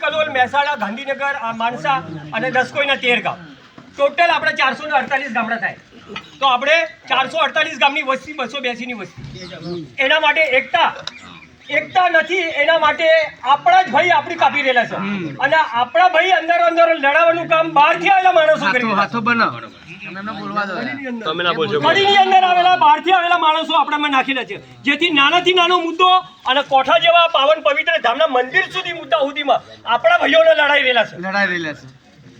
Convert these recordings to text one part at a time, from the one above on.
કલોલ, મહેસાણા, ગાંધીનગર, માણસા અને દસકોઈના 13 ગામ, ટોટલ આપણે 448 ગામડા થાય. તો આપણે 448 ગામની વસ્તી 282ની વસ્તી. એના માટે એકતા નથી, એના માટે આપણા જ ભાઈ આપણી કાપી રહેલા છે અને આપણા ભાઈ અંદર લડાવવાનું કામ બહારથી આવેલા માણસો કરી બહારથી આવેલા માણસો આપણામાં નાખેલા છે, જેથી નાનાથી નાનો મુદ્દો અને કોઠા જેવા પાવન પવિત્ર ધામના મંદિર સુધી મુદ્દા સુધીમાં આપણા ભાઈઓને લડાઈ રહેલા છે.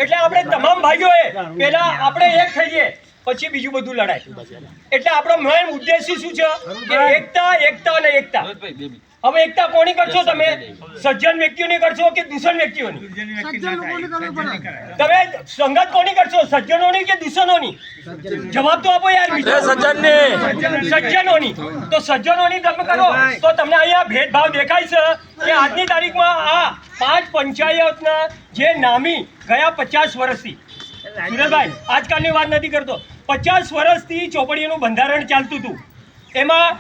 એટલે આપણે તમામ ભાઈઓએ પેલા આપણે એક થઈએ, પછી બીજું બધું લડાય. એટલે આપણો મેઇન ઉદ્દેશ્ય શું છે કે એકતા અને એકતા. હવે એકતા કોની કરશો તમે? સજ્જન વ્યક્તિઓની કરશો કે દુષ્ણ વ્યક્તિઓની? તમે સંગત કોની કરશો? સજ્જનોની કે દુષ્ણોની? જવાબ તો આપો યાર. સજ્જનોની. તો સજ્જનોની તમે કરો તો તમને અહીંયા ભેદભાવ દેખાય છે કે આજની તારીખમાં આ 5 પંચાયતના જે નામી ગયા 50 વર્ષથી, સુરેશભાઈ આજકાલની વાત નથી કરતો, 50 વર્ષથી ચોપડીઓનું બંધારણ ચાલતું હતું. એમાં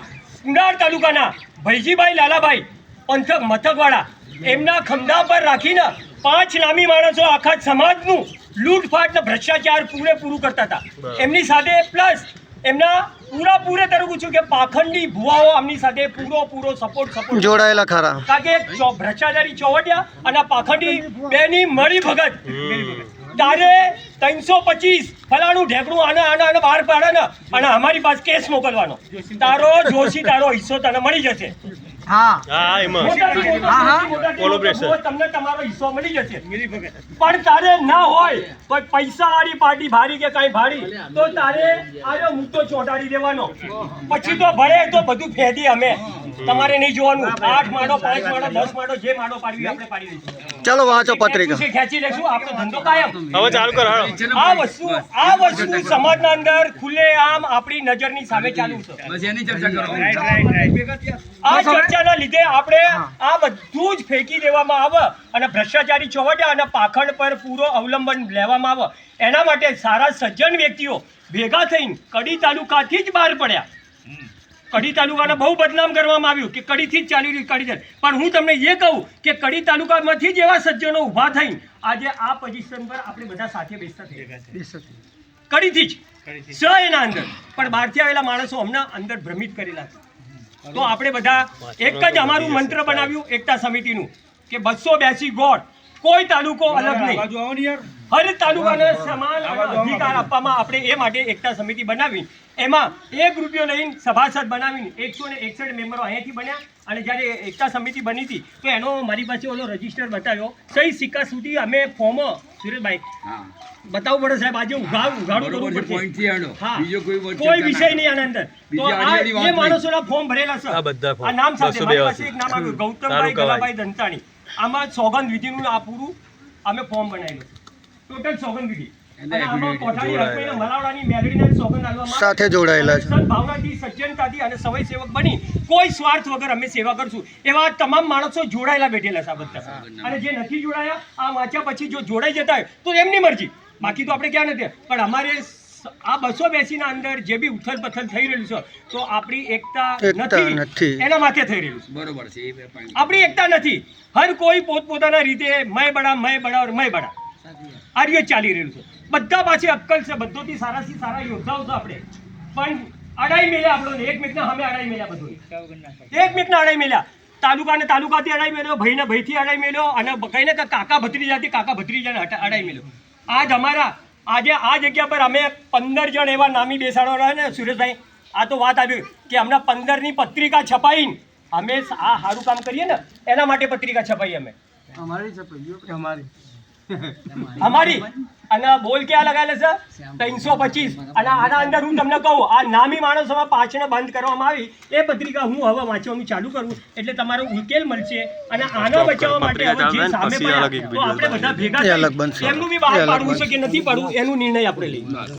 કુંડાળ તાલુકાના ભૈજીભાઈ લાલાભાઈ પંથક મથકવાળા એમના ખંભા પર રાખીને 5 નામી માણસો આખા સમાજનું લૂંટફાટ ને ભ્રષ્ટાચાર પૂરેપૂરું કરતા હતા. એમની સાથે પ્લસ એમના પૂરે તરફ છું કે પાખંડી ભુવાઓ આમની સાથે પૂરો સપોર્ટ જોડાયેલા ખરા. કારણ કે ભ્રષ્ટાચારી ચોવટિયા અને પાખંડી બેની મળી ભગત તારે 325 ફલાણું ઢેકણું આને બહાર પાડે ને અને અમારી પાસે કેસ મોકલવાનો, તારો જોશી તારો હિસ્સો તને મળી જશે. તમને તમારો હિસ્સો મળી જશે. પણ તારે ના હોય તો પૈસા વાળી પાર્ટી ભારી કે કઈ ભારી તો તારે આનો મુદ્દો ચોંટાડી દેવાનો. પછી તો ભલે તો બધું ફેદી અમે તમારે નહીં જોવાનું. 8 માળો 5 માળો 10 માળો જે માળો પાડવી આપણે પાડી દઈશું. ચાલો વાંચો પત્રિકા, ખેંચી લેશું આપણો ધંધો કાયમ. હવે ચાલુ કરો. આ વસ્તુ સમાજના અંદર ખુલ્લે આમ આપણી નજરની સામે ચાલુ છે. આ ચર્ચાના લીધે આપણે આ બધું જ ફેંકી દેવામાં આવે અને ભ્રષ્ટાચારી ચોવટિયા અને પાખંડ પર પૂરો અવલંબન લેવામાં આવે. એના માટે સારા સજ્જન વ્યક્તિઓ ભેગા થઈને કડી તાલુકાથી જ બહાર પડ્યા. કડી તાલુકાને બહુ બદનામ કરવામાં આવ્યું કે કડીથી જ ચાલી રહ્યું કડી. પણ હું તમને એ કહું કે કડી તાલુકામાંથી જ એવા સજ્જનો ઊભા થઈને આજે આ પોઝિશન પર આપણે બધા સાથે બેસતા થઈ ગયા. કડીથી જ એના અંદર પણ બહારથી આવેલા માણસો હમણાં અંદર ભ્રમિત કરેલા છે. તો આપણે બધા એક જ અમારું મંત્ર બનાવ્યું એકતા સમિતિનું કે 282 ગોળ, કોઈ તાલુકો અલગ નહીં, હર તાલુકાને સમાન અધિકાર આપવામાં આપણે એ માટે એકતા સમિતિ બનાવી. એમાં 1 રૂપિયો લઈને સભાસદ બનાવીને 161 મેમ્બરો અહીંયાથી બન્યા. અને જ્યારે એકતા સમિતિ બની હતી તો એનો મારી પાસે ઓલો રજીસ્ટર બતાવ્યો, સહી સિક્કા સુધી અમે ફોર્મ, સુરેશભાઈ બતાવવું પડે સાહેબ, આજે ઉઘાડું કરવું પડશે. કોઈ વિષય નહીં આના અંદર. તો આ એ માણસોના ફોર્મ ભરેલા છે આ નામ સાથે. મારી પાસે એક નામ આવ્યું ગૌતમભાઈ ગલાભાઈ દંતાણી. આમાં સોગંદ વિધિનું આ પૂરું અમે ફોર્મ બનાવેલું ટોટલ સોગંદ વિધિ સાથે જોડાયેલા છે. સદભાવનાથી સજ્જનતાથી અને સમય સેવક બની કોઈ સ્વાર્થ વગર અમે સેવા કરશું એવા તમામ માણસો જોડાયેલા બેઠેલા છે બધા. અને જે નથી જોડાયા આ વાંચ્યા પછી જો જોડાઈ જતા હોય તો એમની મરજી, બાકી તો આપણે ક્યાં નથી. પણ અમારે આ 282 ના અંદર જે બી ઉથલ પથલ થઈ રહ્યું છે તો આપણી એકતા નથી, એના માથે થઈ રહ્યું છે. બરોબર છે, આપણી એકતા નથી. હર કોઈ પોતપોતાના રીતે મય બડા આ રીતે ચાલી રહ્યું છે. બધા પાસે અક્કલ છે, બધોથી સારાથી સારા યોદ્ધાઓ છે આપણે. પણ અડાઈ મેલ્યા આપણને, એક મિનિટના સામે અડાઈ મેલ્યા બધું, એક મિનિટના અડાઈ મેલ્યા. તાલુકાથી અડાઈ મેલ્યો, ભાઈને ભાઈથી અડાઈ મેલ્યો અને કહીને કે કાકા ભત્રીજાને અડાઈ મેલ્યો. આજ અમારા આજે આ જગ્યા પર અમે 15 જણ એવા નામી બેસાડો રહ્યા ને સુરેશભાઈ. આ તો વાત આવી કે હમણાં 15ની પત્રિકા છપાઈને અમે આ સારું કામ કરીએ ને એના માટે પત્રિકા છપાઈ અમે અમારી. અને બોલ ક્યાં લગાવેલા છે 325. અને આના અંદર હું તમને કહું આ નામી માણસોમાં પાછળ બંધ કરવામાં આવી એ પત્રિકા હું હવે વાંચવાનું ચાલુ કરું એટલે તમારો ઉકેલ મળશે. અને આનો બચાવવા માટે હવે જે સામે પડ્યા તો આપણે બધા ભેગા એમનું બી બહાર પાડવું છે કે નથી પાડવું એનું નિર્ણય આપણે લઈએ.